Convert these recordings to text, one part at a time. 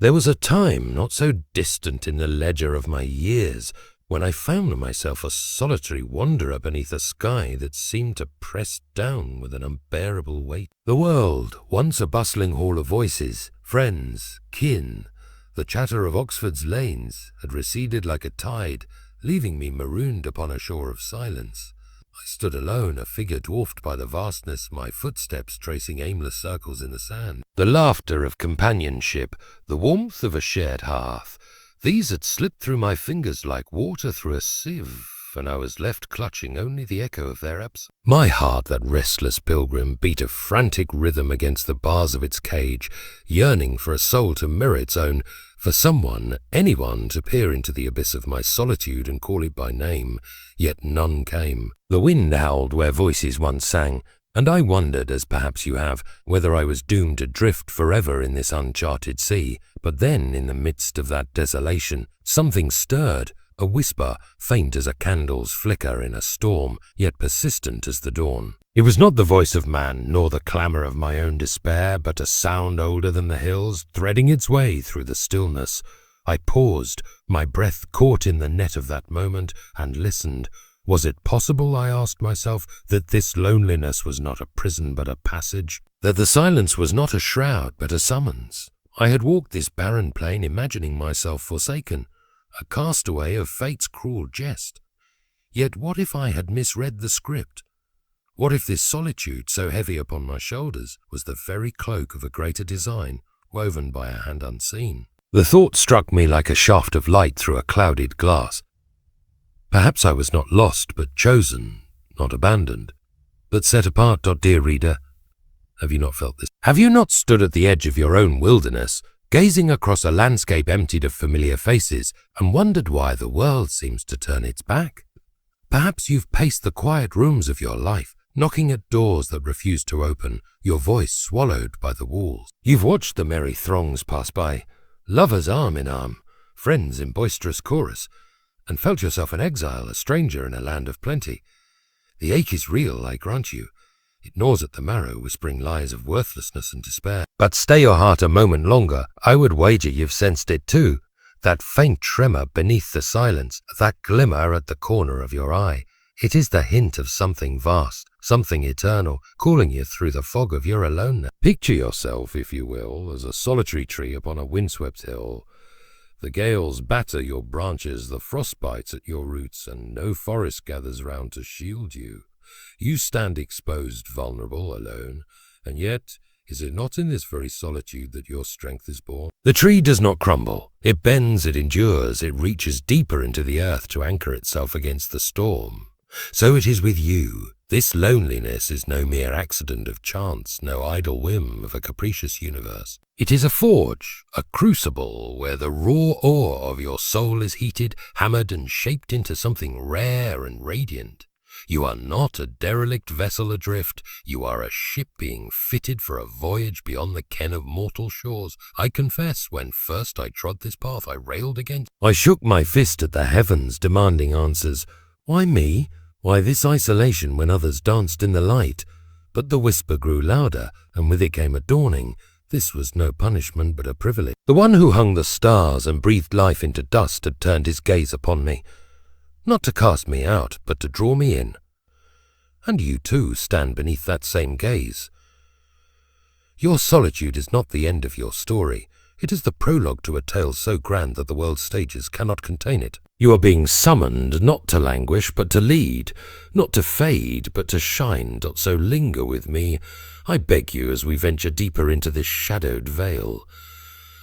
There was a time not so distant in the ledger of my years when I found myself a solitary wanderer beneath a sky that seemed to press down with an unbearable weight. The world, once a bustling hall of voices, friends, kin, the chatter of Oxford's lanes, had receded like a tide, leaving me marooned upon a shore of silence. I stood alone, a figure dwarfed by the vastness, my footsteps tracing aimless circles in the sand. The laughter of companionship, the warmth of a shared hearth, these had slipped through my fingers like water through a sieve, and I was left clutching only the echo of their absence. My heart, that restless pilgrim, beat a frantic rhythm against the bars of its cage, yearning for a soul to mirror its own, for someone, anyone, to peer into the abyss of my solitude and call it by name, yet none came. The wind howled where voices once sang, and I wondered, as perhaps you have, whether I was doomed to drift forever in this uncharted sea. But then, in the midst of that desolation, something stirred, a whisper, faint as a candle's flicker in a storm, yet persistent as the dawn. It was not the voice of man, nor the clamour of my own despair, but a sound older than the hills, threading its way through the stillness. I paused, my breath caught in the net of that moment, and listened. Was it possible, I asked myself, that this loneliness was not a prison but a passage? That the silence was not a shroud but a summons? I had walked this barren plain imagining myself forsaken, a castaway of fate's cruel jest. Yet what if I had misread the script? What if this solitude, so heavy upon my shoulders, was the very cloak of a greater design, woven by a hand unseen? The thought struck me like a shaft of light through a clouded glass. Perhaps I was not lost, but chosen, not abandoned, but set apart. Dear reader, have you not felt this? Have you not stood at the edge of your own wilderness, gazing across a landscape emptied of familiar faces, and wondered why the world seems to turn its back? Perhaps you've paced the quiet rooms of your life, knocking at doors that refuse to open, your voice swallowed by the walls. You've watched the merry throngs pass by, lovers arm in arm, friends in boisterous chorus, and felt yourself an exile, a stranger in a land of plenty. The ache is real, I grant you. It gnaws at the marrow, whispering lies of worthlessness and despair. But stay your heart a moment longer. I would wager you've sensed it too. That faint tremor beneath the silence, that glimmer at the corner of your eye. It is the hint of something vast, something eternal, calling you through the fog of your aloneness. Picture yourself, if you will, as a solitary tree upon a windswept hill. The gales batter your branches, the frost bites at your roots, and no forest gathers round to shield you. You stand exposed, vulnerable, alone, and yet is it not in this very solitude that your strength is born? The tree does not crumble. It bends, it endures, it reaches deeper into the earth to anchor itself against the storm. So it is with you. This loneliness is no mere accident of chance, no idle whim of a capricious universe. It is a forge, a crucible, where the raw ore of your soul is heated, hammered, and shaped into something rare and radiant. You are not a derelict vessel adrift. You are a ship being fitted for a voyage beyond the ken of mortal shores. I confess, when first I trod this path, I railed against. I shook my fist at the heavens, demanding answers. Why me? Why this isolation when others danced in the light? But the whisper grew louder, and with it came a dawning. This was no punishment, but a privilege. The one who hung the stars and breathed life into dust had turned his gaze upon me. Not to cast me out, but to draw me in. And you too stand beneath that same gaze. Your solitude is not the end of your story. It is the prologue to a tale so grand that the world's stages cannot contain it. You are being summoned not to languish, but to lead, not to fade, but to shine. So linger with me, I beg you, as we venture deeper into this shadowed veil.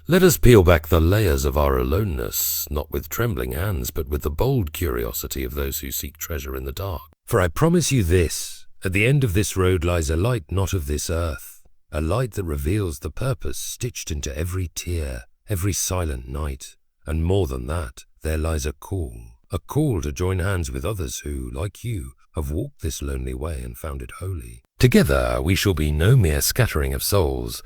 Let us peel back the layers of our aloneness, not with trembling hands, but with the bold curiosity of those who seek treasure in the dark. For I promise you this, at the end of this road lies a light not of this earth, a light that reveals the purpose stitched into every tear, every silent night. And more than that, there lies a call to join hands with others who, like you, have walked this lonely way and found it holy. Together we shall be no mere scattering of souls,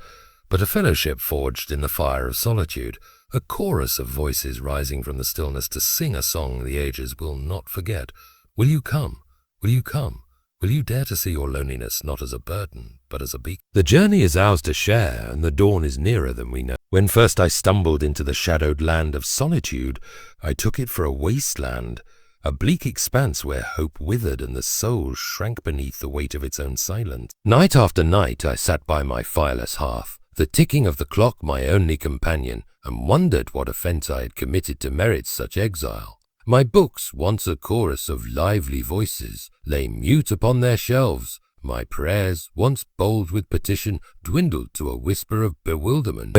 but a fellowship forged in the fire of solitude, a chorus of voices rising from the stillness to sing a song the ages will not forget. Will you come? Will you come? Will you dare to see your loneliness not as a burden, but as a beacon. The journey is ours to share, and the dawn is nearer than we know. When first I stumbled into the shadowed land of solitude, I took it for a wasteland, a bleak expanse where hope withered and the soul shrank beneath the weight of its own silence. Night after night I sat by my fireless hearth, the ticking of the clock my only companion, and wondered what offence I had committed to merit such exile. My books, once a chorus of lively voices, lay mute upon their shelves. My prayers, once bold with petition, dwindled to a whisper of bewilderment.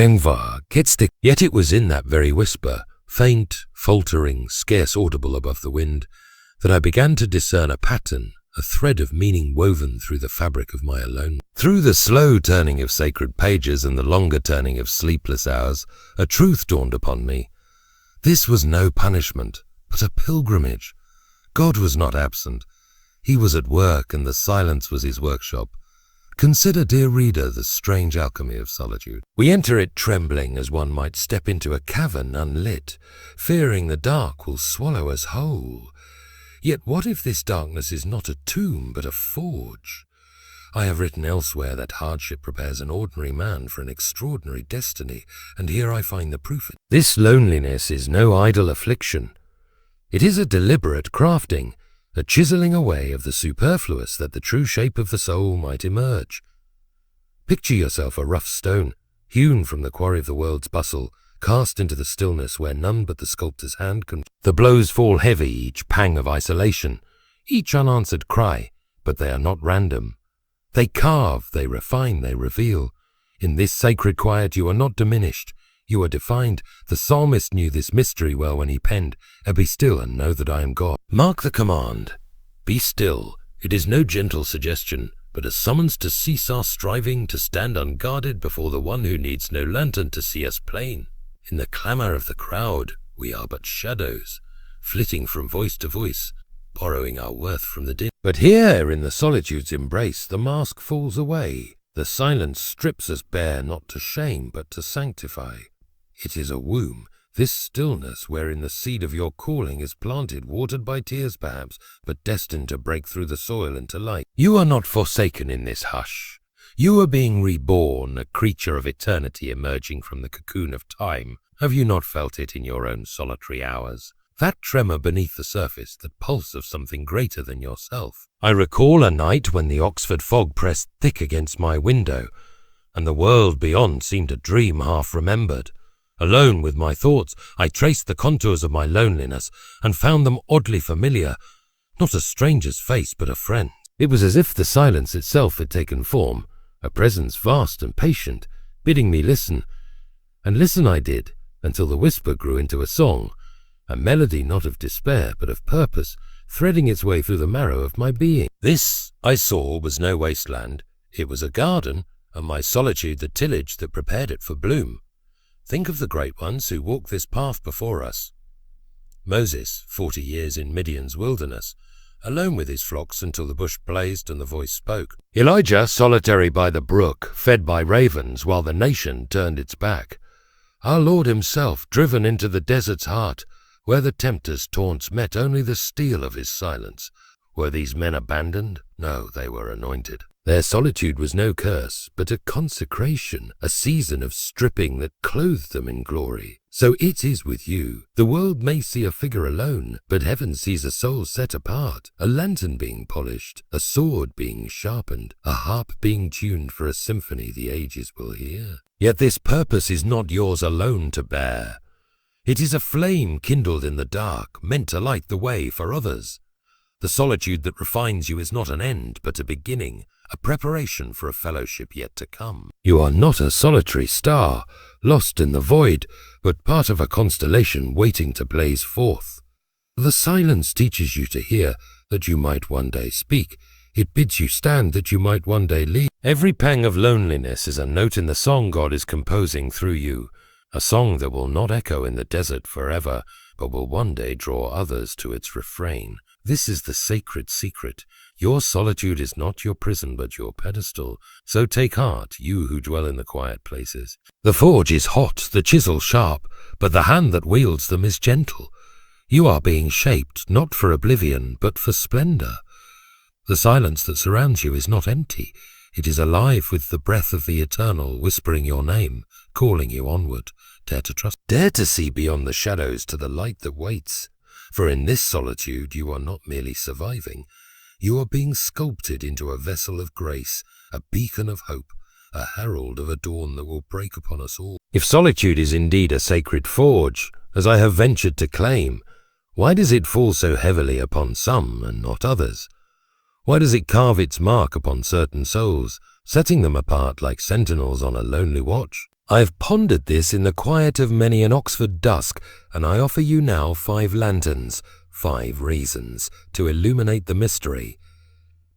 Yet it was in that very whisper, faint, faltering, scarce audible above the wind, that I began to discern a pattern, a thread of meaning woven through the fabric of my alone. Through the slow turning of sacred pages and the longer turning of sleepless hours, a truth dawned upon me. This was no punishment, but a pilgrimage. God was not absent. He was at work, and the silence was his workshop. Consider, dear reader, the strange alchemy of solitude. We enter it trembling as one might step into a cavern unlit, fearing the dark will swallow us whole. Yet what if this darkness is not a tomb, but a forge? I have written elsewhere that hardship prepares an ordinary man for an extraordinary destiny, and here I find the proof. This loneliness is no idle affliction. It is a deliberate crafting, a chiseling away of the superfluous that the true shape of the soul might emerge. Picture yourself a rough stone, hewn from the quarry of the world's bustle, cast into the stillness where none but the sculptor's hand can. The blows fall heavy, each pang of isolation, each unanswered cry, but they are not random. They carve, they refine, they reveal. In this sacred quiet you are not diminished, you are defined. The psalmist knew this mystery well when he penned, "Be still and know that I am God." Mark the command, "Be still." It is no gentle suggestion, but a summons to cease our striving, to stand unguarded before the one who needs no lantern to see us plain. In the clamour of the crowd, we are but shadows, flitting from voice to voice, borrowing our worth from the din. But here, in the solitude's embrace, the mask falls away. The silence strips us bare, not to shame, but to sanctify. It is a womb, this stillness wherein the seed of your calling is planted, watered by tears perhaps, but destined to break through the soil into light. You are not forsaken in this hush. You are being reborn, a creature of eternity emerging from the cocoon of time. Have you not felt it in your own solitary hours? That tremor beneath the surface, that pulse of something greater than yourself. I recall a night when the Oxford fog pressed thick against my window, and the world beyond seemed a dream half remembered. Alone with my thoughts, I traced the contours of my loneliness and found them oddly familiar, not a stranger's face, but a friend. It was as if the silence itself had taken form, a presence vast and patient, bidding me listen. And listen I did, until the whisper grew into a song, a melody not of despair, but of purpose, threading its way through the marrow of my being. This, I saw, was no wasteland. It was a garden, and my solitude the tillage that prepared it for bloom. Think of the great ones who walked this path before us. Moses, 40 years in Midian's wilderness, alone with his flocks until the bush blazed and the voice spoke. Elijah, solitary by the brook, fed by ravens while the nation turned its back. Our Lord himself, driven into the desert's heart, where the tempter's taunts met only the steel of his silence. Were these men abandoned? No, they were anointed. Their solitude was no curse, but a consecration, a season of stripping that clothed them in glory. So it is with you. The world may see a figure alone, but heaven sees a soul set apart, a lantern being polished, a sword being sharpened, a harp being tuned for a symphony the ages will hear. Yet this purpose is not yours alone to bear. It is a flame kindled in the dark, meant to light the way for others. The solitude that refines you is not an end, but a beginning, a preparation for a fellowship yet to come. You are not a solitary star, lost in the void, but part of a constellation waiting to blaze forth. The silence teaches you to hear, that you might one day speak. It bids you stand, that you might one day lead. Every pang of loneliness is a note in the song God is composing through you, a song that will not echo in the desert forever, but will one day draw others to its refrain. This is the sacred secret. Your solitude is not your prison, but your pedestal. So take heart, you who dwell in the quiet places. The forge is hot, the chisel sharp, but the hand that wields them is gentle. You are being shaped, not for oblivion, but for splendor. The silence that surrounds you is not empty. It is alive with the breath of the eternal, whispering your name, calling you onward. Dare to trust. Dare to see beyond the shadows to the light that waits. For in this solitude you are not merely surviving. You are being sculpted into a vessel of grace, a beacon of hope, a herald of a dawn that will break upon us all. If solitude is indeed a sacred forge, as I have ventured to claim, why does it fall so heavily upon some and not others? Why does it carve its mark upon certain souls, setting them apart like sentinels on a lonely watch? I have pondered this in the quiet of many an Oxford dusk, and I offer you now 5 lanterns, 5 reasons, to illuminate the mystery.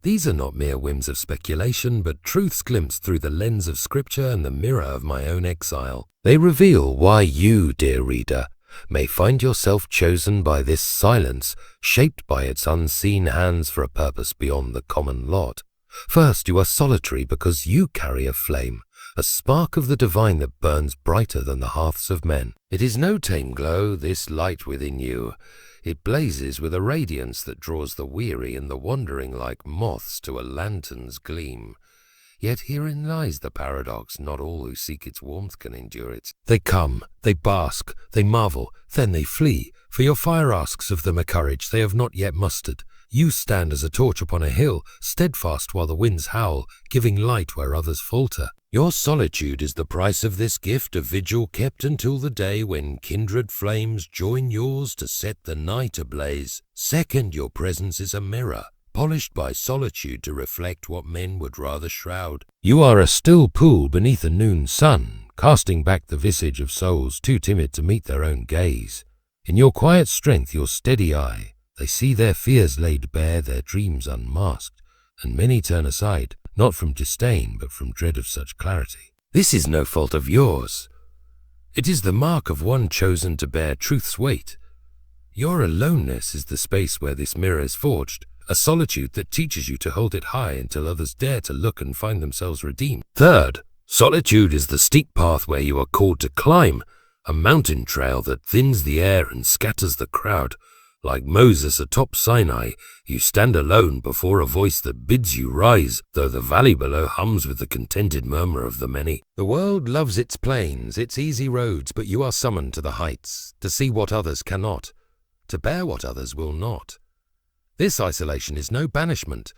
These are not mere whims of speculation, but truths glimpsed through the lens of Scripture and the mirror of my own exile. They reveal why you, dear reader, may find yourself chosen by this silence, shaped by its unseen hands for a purpose beyond the common lot. First, you are solitary because you carry a flame, a spark of the divine that burns brighter than the hearths of men. It is no tame glow, this light within you. It blazes with a radiance that draws the weary and the wandering like moths to a lantern's gleam. Yet herein lies the paradox, not all who seek its warmth can endure it. They come, they bask, they marvel, then they flee, for your fire asks of them a courage they have not yet mustered. You stand as a torch upon a hill, steadfast while the winds howl, giving light where others falter. Your solitude is the price of this gift, a vigil kept until the day when kindred flames join yours to set the night ablaze. Second, your presence is a mirror, polished by solitude to reflect what men would rather shroud. You are a still pool beneath a noon sun, casting back the visage of souls too timid to meet their own gaze. In your quiet strength, your steady eye, they see their fears laid bare, their dreams unmasked, and many turn aside, not from disdain, but from dread of such clarity. This is no fault of yours. It is the mark of one chosen to bear truth's weight. Your aloneness is the space where this mirror is forged, a solitude that teaches you to hold it high until others dare to look and find themselves redeemed. Third, solitude is the steep path where you are called to climb, a mountain trail that thins the air and scatters the crowd. Like Moses atop Sinai, you stand alone before a voice that bids you rise, though the valley below hums with the contented murmur of the many. The world loves its plains, its easy roads, but you are summoned to the heights, to see what others cannot, to bear what others will not. This isolation is no banishment.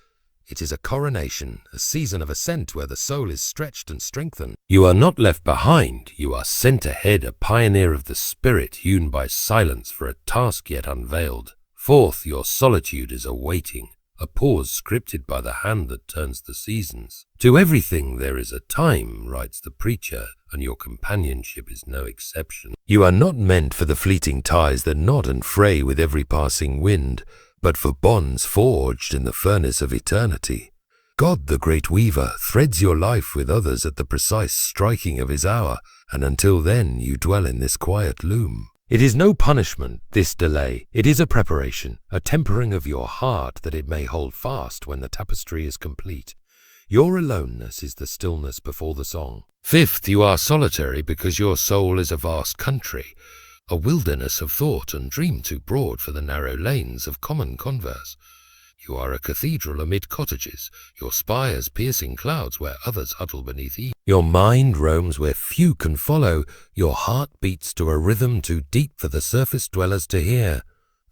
It is a coronation, a season of ascent where the soul is stretched and strengthened. You are not left behind, you are sent ahead, a pioneer of the spirit hewn by silence for a task yet unveiled. Fourth, your solitude is a waiting, a pause scripted by the hand that turns the seasons. To everything there is a time, writes the preacher, and your companionship is no exception. You are not meant for the fleeting ties that nod and fray with every passing wind, but for bonds forged in the furnace of eternity. God, the great weaver, threads your life with others at the precise striking of his hour, and until then you dwell in this quiet loom. It is no punishment, this delay. It is a preparation, a tempering of your heart that it may hold fast when the tapestry is complete. Your aloneness is the stillness before the song. Fifth, you are solitary because your soul is a vast country, a wilderness of thought and dream too broad for the narrow lanes of common converse. You are a cathedral amid cottages, your spires piercing clouds where others huddle beneath eaves. Your mind roams where few can follow, your heart beats to a rhythm too deep for the surface dwellers to hear.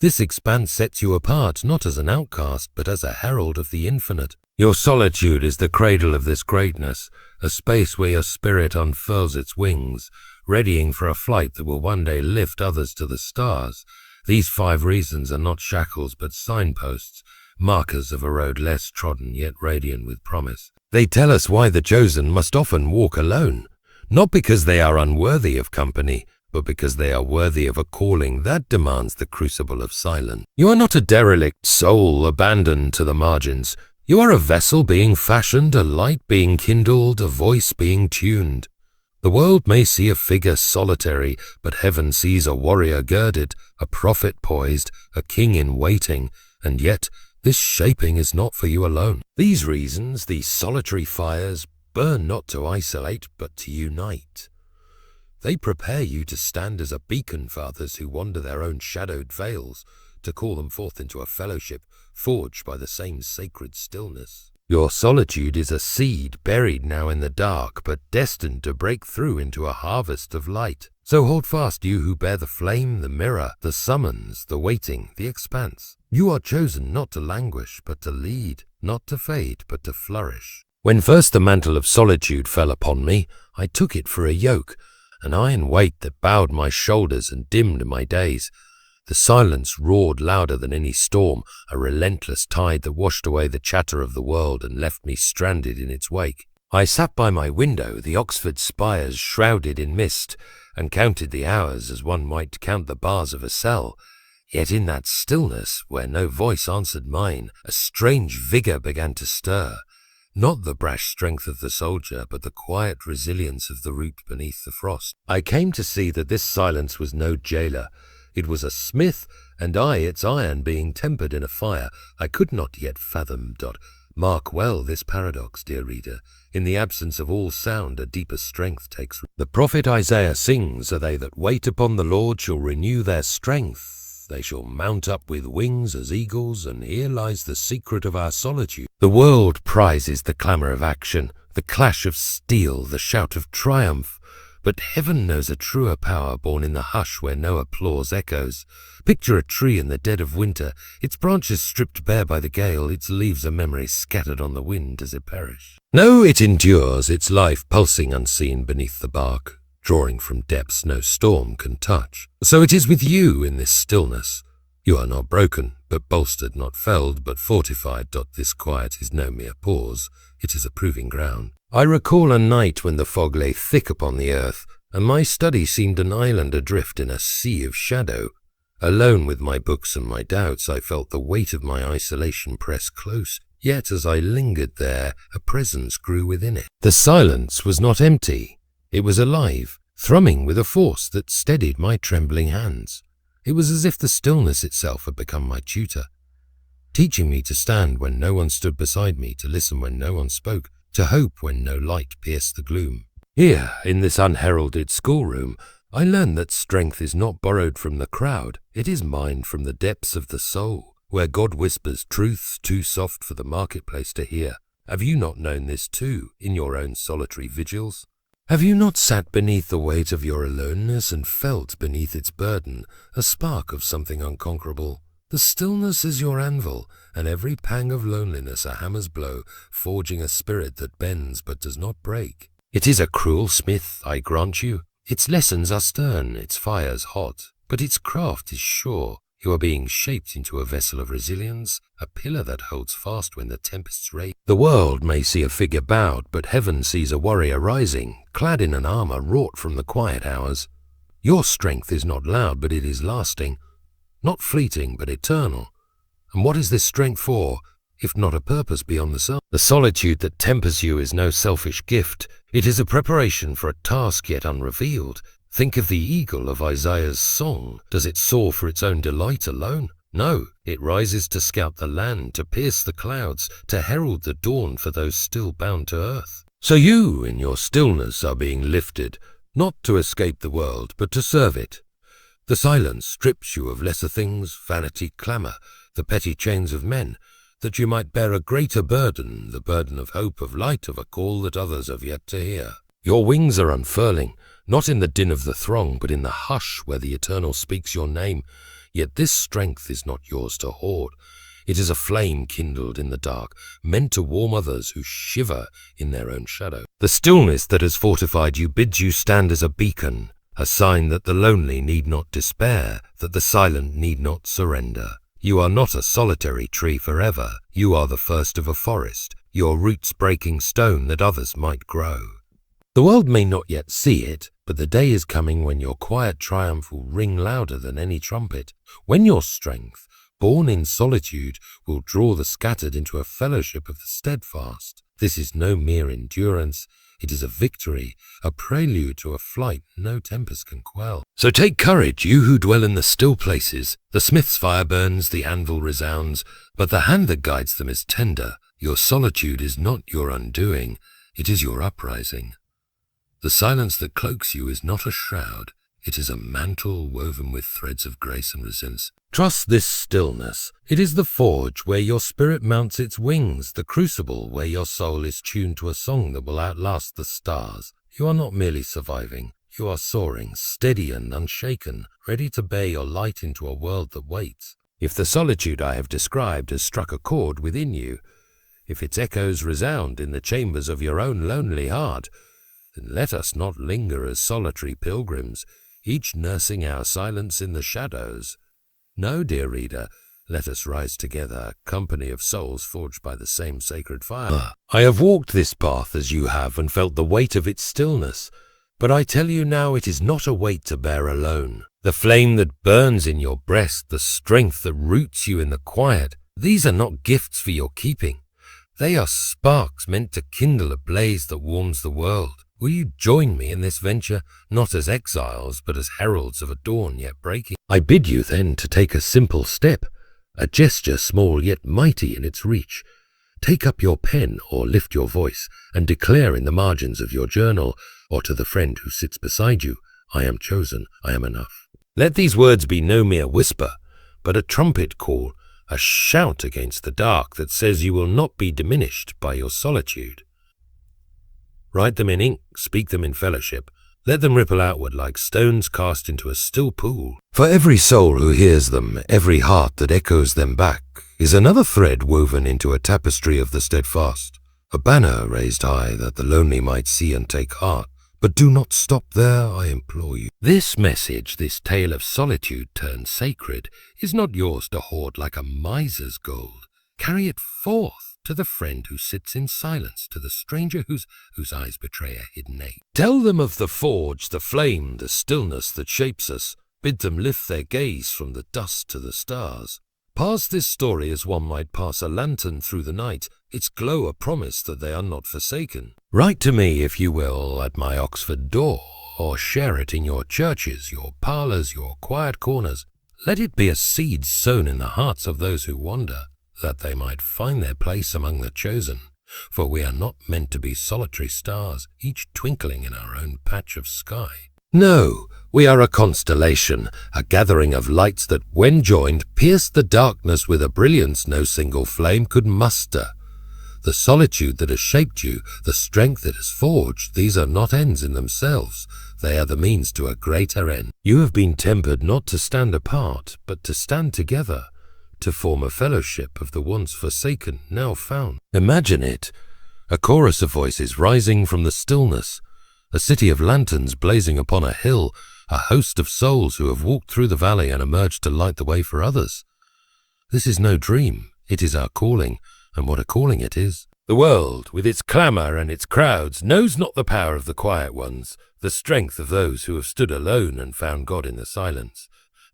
This expanse sets you apart not as an outcast, but as a herald of the infinite. Your solitude is the cradle of this greatness, a space where your spirit unfurls its wings, readying for a flight that will one day lift others to the stars. These 5 reasons are not shackles but signposts, markers of a road less trodden yet radiant with promise. They tell us why the chosen must often walk alone, not because they are unworthy of company, but because they are worthy of a calling that demands the crucible of silence. You are not a derelict soul abandoned to the margins. You are a vessel being fashioned, a light being kindled, a voice being tuned. The world may see a figure solitary, but heaven sees a warrior girded, a prophet poised, a king in waiting, and yet this shaping is not for you alone. These reasons, these solitary fires, burn not to isolate, but to unite. They prepare you to stand as a beacon for others who wander their own shadowed vales, to call them forth into a fellowship forged by the same sacred stillness. Your solitude is a seed buried now in the dark, but destined to break through into a harvest of light. So hold fast, you who bear the flame, the mirror, the summons, the waiting, the expanse. You are chosen not to languish, but to lead, not to fade, but to flourish. When first the mantle of solitude fell upon me, I took it for a yoke, an iron weight that bowed my shoulders and dimmed my days. The silence roared louder than any storm, a relentless tide that washed away the chatter of the world and left me stranded in its wake. I sat by my window, the Oxford spires shrouded in mist, and counted the hours as one might count the bars of a cell. Yet in that stillness, where no voice answered mine, a strange vigour began to stir. Not the brash strength of the soldier, but the quiet resilience of the root beneath the frost. I came to see that this silence was no jailer. It was a smith, and I its iron being tempered in a fire I could not yet fathom. Mark well this paradox, dear reader. In the absence of all sound, a deeper strength takes root. The prophet Isaiah sings, "They that wait upon the Lord shall renew their strength. They shall mount up with wings as eagles," and here lies the secret of our solitude. The world prizes the clamour of action, the clash of steel, the shout of triumph. But heaven knows a truer power born in the hush where no applause echoes. Picture a tree in the dead of winter, its branches stripped bare by the gale, its leaves a memory scattered on the wind as it perish. No, it endures, its life pulsing unseen beneath the bark, drawing from depths no storm can touch. So it is with you in this stillness. You are not broken, but bolstered, not felled, but fortified. This quiet is no mere pause, it is a proving ground. I recall a night when the fog lay thick upon the earth, and my study seemed an island adrift in a sea of shadow. Alone with my books and my doubts, I felt the weight of my isolation press close. Yet as I lingered there, a presence grew within it. The silence was not empty. It was alive, thrumming with a force that steadied my trembling hands. It was as if the stillness itself had become my tutor, teaching me to stand when no one stood beside me, to listen when no one spoke, to hope when no light pierced the gloom. Here, in this unheralded schoolroom, I learned that strength is not borrowed from the crowd, it is mined from the depths of the soul, where God whispers truths too soft for the marketplace to hear. Have you not known this too, in your own solitary vigils? Have you not sat beneath the weight of your aloneness and felt beneath its burden a spark of something unconquerable? The stillness is your anvil, and every pang of loneliness a hammer's blow, forging a spirit that bends but does not break. It is a cruel smith, I grant you. Its lessons are stern, its fires hot, but its craft is sure. You are being shaped into a vessel of resilience, a pillar that holds fast when the tempests rage. The world may see a figure bowed, but heaven sees a warrior rising, clad in an armour wrought from the quiet hours. Your strength is not loud, but it is lasting. Not fleeting, but eternal. And what is this strength for, if not a purpose beyond the sun? The solitude that tempers you is no selfish gift. It is a preparation for a task yet unrevealed. Think of the eagle of Isaiah's song. Does it soar for its own delight alone? No, it rises to scout the land, to pierce the clouds, to herald the dawn for those still bound to earth. So you, in your stillness, are being lifted, not to escape the world, but to serve it. The silence strips you of lesser things, vanity, clamour, the petty chains of men, that you might bear a greater burden, the burden of hope, of light, of a call that others have yet to hear. Your wings are unfurling, not in the din of the throng, but in the hush where the Eternal speaks your name. Yet this strength is not yours to hoard. It is a flame kindled in the dark, meant to warm others who shiver in their own shadow. The stillness that has fortified you bids you stand as a beacon, a sign that the lonely need not despair, that the silent need not surrender. You are not a solitary tree forever. You are the first of a forest, your roots breaking stone that others might grow. The world may not yet see it, but the day is coming when your quiet triumph will ring louder than any trumpet, when your strength, born in solitude, will draw the scattered into a fellowship of the steadfast. This is no mere endurance. It is a victory, a prelude to a flight no tempest can quell. So take courage, you who dwell in the still places. The smith's fire burns, the anvil resounds, but the hand that guides them is tender. Your solitude is not your undoing, it is your uprising. The silence that cloaks you is not a shroud, It is a mantle woven with threads of grace and resilience. Trust this stillness. It is the forge where your spirit mounts its wings, the crucible where your soul is tuned to a song that will outlast the stars. You are not merely surviving. You are soaring, steady and unshaken, ready to bear your light into a world that waits. If the solitude I have described has struck a chord within you, if its echoes resound in the chambers of your own lonely heart, then let us not linger as solitary pilgrims, each nursing our silence in the shadows. No, dear reader, let us rise together, company of souls forged by the same sacred fire. I have walked this path as you have and felt the weight of its stillness, but I tell you now it is not a weight to bear alone. The flame that burns in your breast, the strength that roots you in the quiet, these are not gifts for your keeping. They are sparks meant to kindle a blaze that warms the world. Will you join me in this venture, not as exiles, but as heralds of a dawn yet breaking? I bid you then to take a simple step, a gesture small yet mighty in its reach. Take up your pen or lift your voice and declare in the margins of your journal, or to the friend who sits beside you, I am chosen, I am enough. Let these words be no mere whisper, but a trumpet call, a shout against the dark that says you will not be diminished by your solitude. Write them in ink, speak them in fellowship. Let them ripple outward like stones cast into a still pool. For every soul who hears them, every heart that echoes them back, is another thread woven into a tapestry of the steadfast, a banner raised high that the lonely might see and take heart. But do not stop there, I implore you. This message, this tale of solitude turned sacred, is not yours to hoard like a miser's gold. Carry it forth to the friend who sits in silence, to the stranger whose eyes betray a hidden ache. Tell them of the forge, the flame, the stillness that shapes us. Bid them lift their gaze from the dust to the stars. Pass this story as one might pass a lantern through the night, its glow a promise that they are not forsaken. Write to me, if you will, at my Oxford door, or share it in your churches, your parlours, your quiet corners. Let it be a seed sown in the hearts of those who wander, that they might find their place among the chosen. For we are not meant to be solitary stars, each twinkling in our own patch of sky. No, we are a constellation, a gathering of lights that, when joined, pierce the darkness with a brilliance no single flame could muster. The solitude that has shaped you, the strength it has forged, these are not ends in themselves. They are the means to a greater end. You have been tempered not to stand apart, but to stand together, to form a fellowship of the once forsaken, now found. Imagine it, a chorus of voices rising from the stillness, a city of lanterns blazing upon a hill, a host of souls who have walked through the valley and emerged to light the way for others. This is no dream, it is our calling, and what a calling it is. The world, with its clamour and its crowds, knows not the power of the quiet ones, the strength of those who have stood alone and found God in the silence.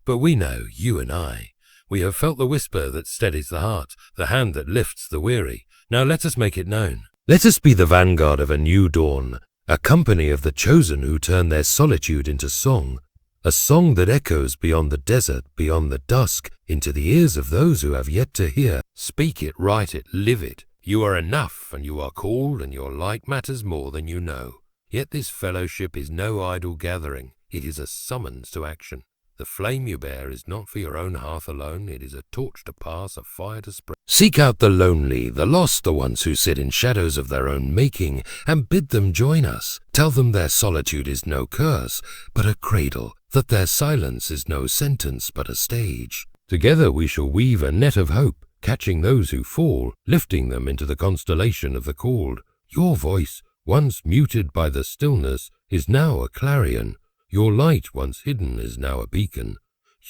But we know, you and I. We have felt the whisper that steadies the heart, the hand that lifts the weary. Now let us make it known. Let us be the vanguard of a new dawn, a company of the chosen who turn their solitude into song, a song that echoes beyond the desert, beyond the dusk, into the ears of those who have yet to hear. Speak it, write it, live it. You are enough, and you are called, and your light matters more than you know. Yet this fellowship is no idle gathering. It is a summons to action. The flame you bear is not for your own hearth alone. It is a torch to pass, a fire to spread. Seek out the lonely, the lost, the ones who sit in shadows of their own making, and bid them join us. Tell them their solitude is no curse, but a cradle, that their silence is no sentence, but a stage. Together we shall weave a net of hope, catching those who fall, lifting them into the constellation of the called. Your voice, once muted by the stillness, is now a clarion. Your light, once hidden, is now a beacon.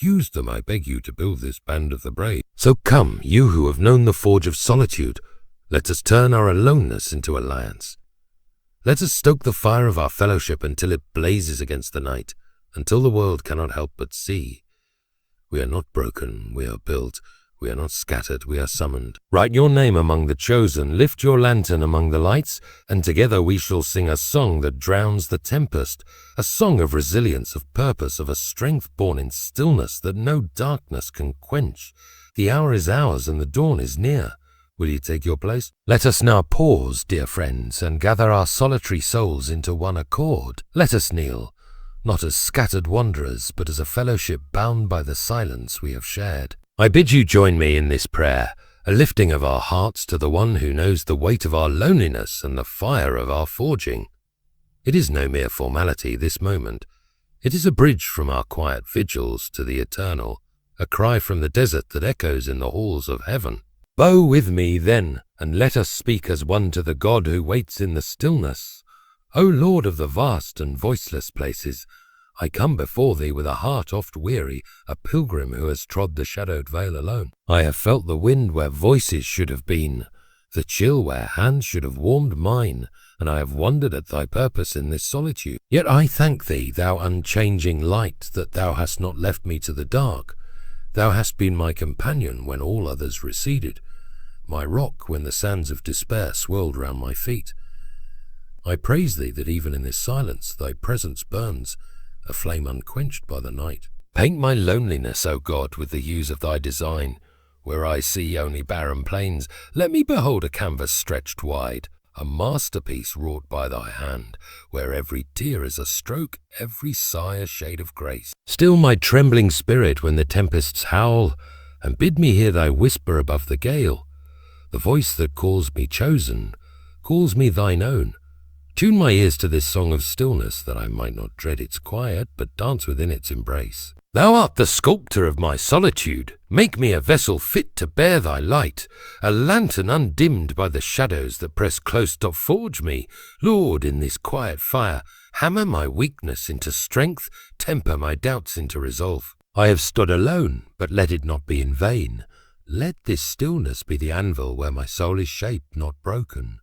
Use them, I beg you, to build this band of the brave. So come, you who have known the forge of solitude, let us turn our aloneness into alliance. Let us stoke the fire of our fellowship until it blazes against the night, until the world cannot help but see. We are not broken, we are built. We are not scattered, we are summoned. Write your name among the chosen, lift your lantern among the lights, and together we shall sing a song that drowns the tempest, a song of resilience, of purpose, of a strength born in stillness that no darkness can quench. The hour is ours and the dawn is near. Will you take your place? Let us now pause, dear friends, and gather our solitary souls into one accord. Let us kneel, not as scattered wanderers, but as a fellowship bound by the silence we have shared. I bid you join me in this prayer, a lifting of our hearts to the one who knows the weight of our loneliness and the fire of our forging. It is no mere formality, this moment. It is a bridge from our quiet vigils to the eternal, a cry from the desert that echoes in the halls of heaven. Bow with me, then, and let us speak as one to the God who waits in the stillness. O Lord of the vast and voiceless places, I come before thee with a heart oft weary, a pilgrim who has trod the shadowed vale alone. I have felt the wind where voices should have been, the chill where hands should have warmed mine, and I have wondered at thy purpose in this solitude. Yet I thank thee, thou unchanging light, that thou hast not left me to the dark. Thou hast been my companion when all others receded, my rock when the sands of despair swirled round my feet. I praise thee that even in this silence thy presence burns, a flame unquenched by the night. Paint my loneliness, O God, with the hues of thy design. Where I see only barren plains, let me behold a canvas stretched wide, a masterpiece wrought by thy hand, where every tear is a stroke, every sigh a shade of grace. Still my trembling spirit when the tempests howl, and bid me hear thy whisper above the gale. The voice that calls me chosen, calls me thine own. Tune my ears to this song of stillness, that I might not dread its quiet, but dance within its embrace. Thou art the sculptor of my solitude. Make me a vessel fit to bear thy light, a lantern undimmed by the shadows that press close to forge me. Lord, in this quiet fire, hammer my weakness into strength, temper my doubts into resolve. I have stood alone, but let it not be in vain. Let this stillness be the anvil where my soul is shaped, not broken.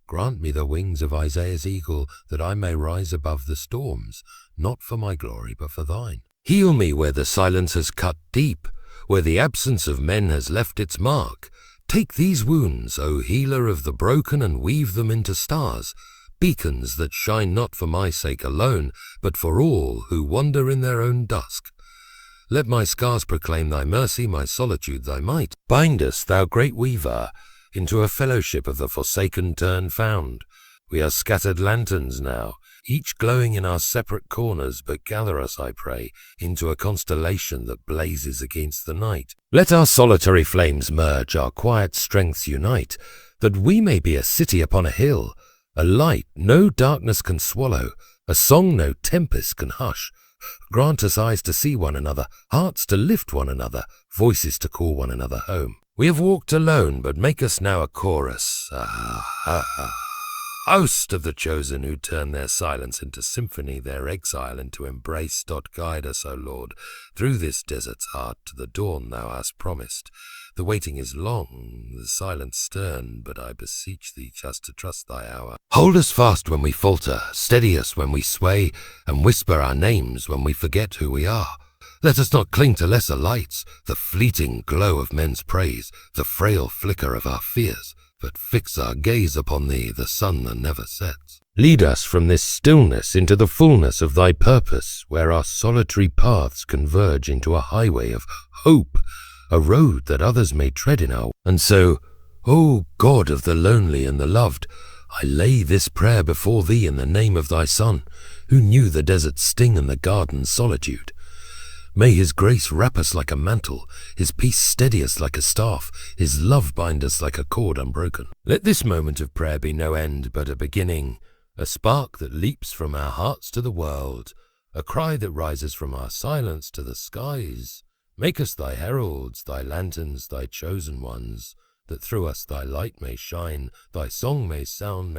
Grant me the wings of Isaiah's eagle, that I may rise above the storms, not for my glory, but for thine. Heal me where the silence has cut deep, where the absence of men has left its mark. Take these wounds, O healer of the broken, and weave them into stars, beacons that shine not for my sake alone, but for all who wander in their own dusk. Let my scars proclaim thy mercy, my solitude thy might. Bind us, thou great weaver, into a fellowship of the forsaken turn found. We are scattered lanterns now, each glowing in our separate corners, but gather us, I pray, into a constellation that blazes against the night. Let our solitary flames merge, our quiet strengths unite, that we may be a city upon a hill, a light no darkness can swallow, a song no tempest can hush. Grant us eyes to see one another, hearts to lift one another, voices to call one another home. We have walked alone, but make us now a chorus, host of the chosen who turn their silence into symphony, their exile into embrace. Guide us, O Lord, through this desert's heart to the dawn thou hast promised. The waiting is long, the silence stern, but I beseech thee just to trust thy hour. Hold us fast when we falter, steady us when we sway, and whisper our names when we forget who we are. Let us not cling to lesser lights, the fleeting glow of men's praise, the frail flicker of our fears, but fix our gaze upon thee, the sun that never sets. Lead us from this stillness into the fullness of thy purpose, where our solitary paths converge into a highway of hope, a road that others may tread in our. And so, O God of the lonely and the loved, I lay this prayer before thee in the name of thy Son, who knew the desert's sting and the garden's solitude. May his grace wrap us like a mantle, his peace steady us like a staff, his love bind us like a cord unbroken. Let this moment of prayer be no end, but a beginning, a spark that leaps from our hearts to the world, a cry that rises from our silence to the skies. Make us thy heralds, thy lanterns, thy chosen ones, that through us thy light may shine, thy song may sound,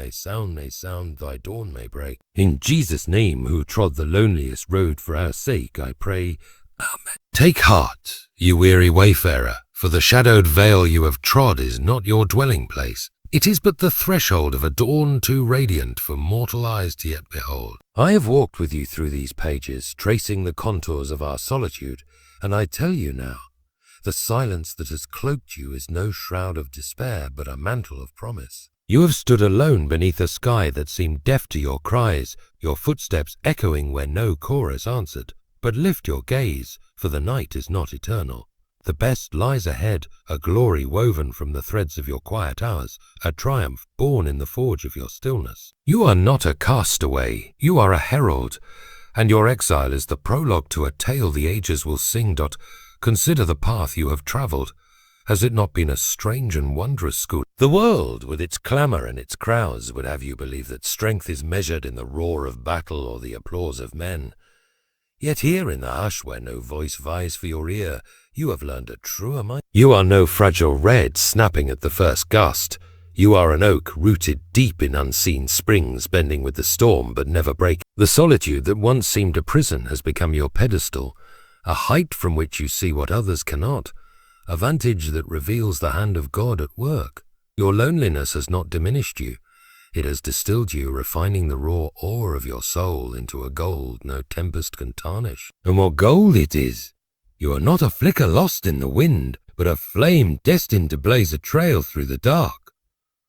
thy dawn may break. In Jesus' name, who trod the loneliest road for our sake, I pray. Amen. Take heart, you weary wayfarer, for the shadowed vale you have trod is not your dwelling place. It is but the threshold of a dawn too radiant for mortal eyes to yet behold. I have walked with you through these pages, tracing the contours of our solitude, and I tell you now, the silence that has cloaked you is no shroud of despair, but a mantle of promise. You have stood alone beneath a sky that seemed deaf to your cries, your footsteps echoing where no chorus answered. But lift your gaze, for the night is not eternal. The best lies ahead, a glory woven from the threads of your quiet hours, a triumph born in the forge of your stillness. You are not a castaway, you are a herald, and your exile is the prologue to a tale the ages will sing. Consider the path you have travelled. Has it not been a strange and wondrous school? The world, with its clamour and its crowds, would have you believe that strength is measured in the roar of battle or the applause of men. Yet here in the hush where no voice vies for your ear, you have learned a truer mind. You are no fragile red snapping at the first gust. You are an oak rooted deep in unseen springs, bending with the storm but never breaking. The solitude that once seemed a prison has become your pedestal, a height from which you see what others cannot, a vantage that reveals the hand of God at work. Your loneliness has not diminished you. It has distilled you, refining the raw ore of your soul into a gold no tempest can tarnish. And what gold it is! You are not a flicker lost in the wind, but a flame destined to blaze a trail through the dark.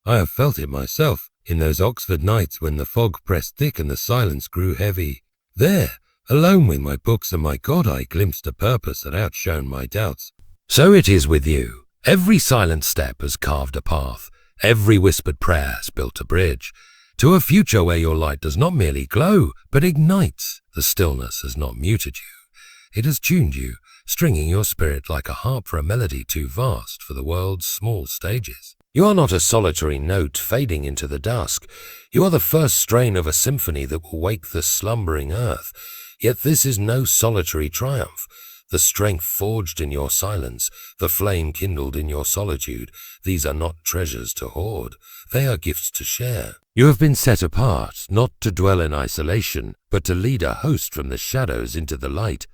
I have felt it myself, in those Oxford nights when the fog pressed thick and the silence grew heavy. There, alone with my books and my God, I glimpsed a purpose that outshone my doubts. So it is with you. Every silent step has carved a path. Every whispered prayer has built a bridge to a future where your light does not merely glow, but ignites. The stillness has not muted you. It has tuned you, stringing your spirit like a harp for a melody too vast for the world's small stages. You are not a solitary note fading into the dusk. You are the first strain of a symphony that will wake the slumbering earth. Yet this is no solitary triumph. The strength forged in your silence, the flame kindled in your solitude, these are not treasures to hoard, they are gifts to share. You have been set apart, not to dwell in isolation, but to lead a host from the shadows into the light.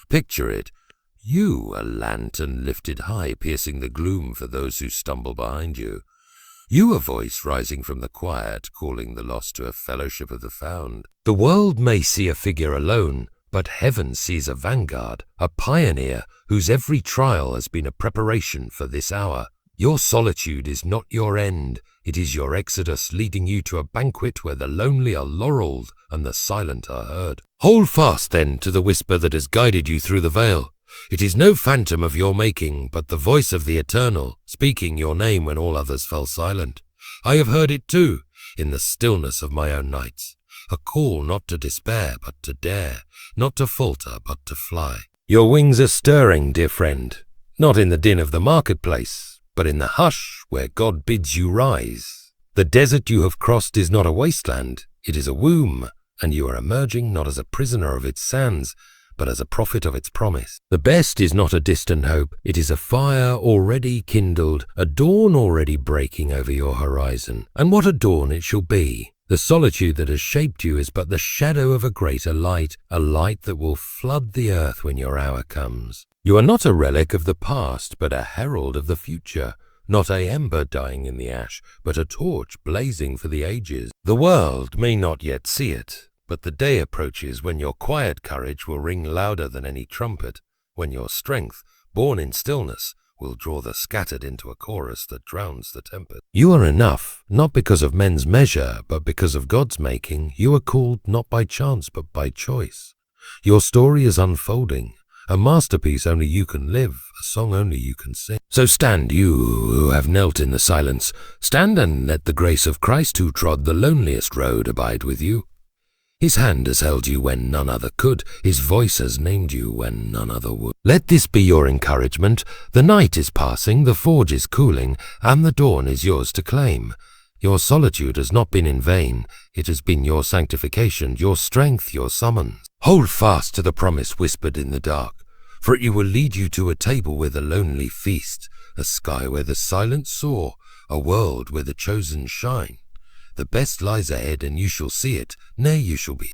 Picture it, you, a lantern lifted high, piercing the gloom for those who stumble behind you. You, a voice rising from the quiet, calling the lost to a fellowship of the found. The world may see a figure alone, but heaven sees a vanguard, a pioneer, whose every trial has been a preparation for this hour. Your solitude is not your end, it is your exodus leading you to a banquet where the lonely are laurelled and the silent are heard. Hold fast then to the whisper that has guided you through the veil. It is no phantom of your making, but the voice of the Eternal, speaking your name when all others fell silent. I have heard it too, in the stillness of my own nights. A call not to despair, but to dare, not to falter, but to fly. Your wings are stirring, dear friend, not in the din of the marketplace, but in the hush where God bids you rise. The desert you have crossed is not a wasteland, it is a womb, and you are emerging not as a prisoner of its sands, but as a prophet of its promise. The best is not a distant hope, it is a fire already kindled, a dawn already breaking over your horizon. And what a dawn it shall be! The solitude that has shaped you is but the shadow of a greater light, a light that will flood the earth when your hour comes. You are not a relic of the past, but a herald of the future, not a ember dying in the ash, but a torch blazing for the ages. The world may not yet see it, but the day approaches when your quiet courage will ring louder than any trumpet, when your strength, born in stillness, will draw the scattered into a chorus that drowns the tempest. You are enough, not because of men's measure, but because of God's making. You are called not by chance, but by choice. Your story is unfolding, a masterpiece only you can live, a song only you can sing. So stand, you who have knelt in the silence, stand and let the grace of Christ who trod the loneliest road abide with you. His hand has held you when none other could, his voice has named you when none other would. Let this be your encouragement. The night is passing, the forge is cooling, and the dawn is yours to claim. Your solitude has not been in vain, it has been your sanctification, your strength, your summons. Hold fast to the promise whispered in the dark, for it will lead you to a table where the lonely feast, a sky where the silent soar, a world where the chosen shine. The best lies ahead, and you shall see it, nay, you shall be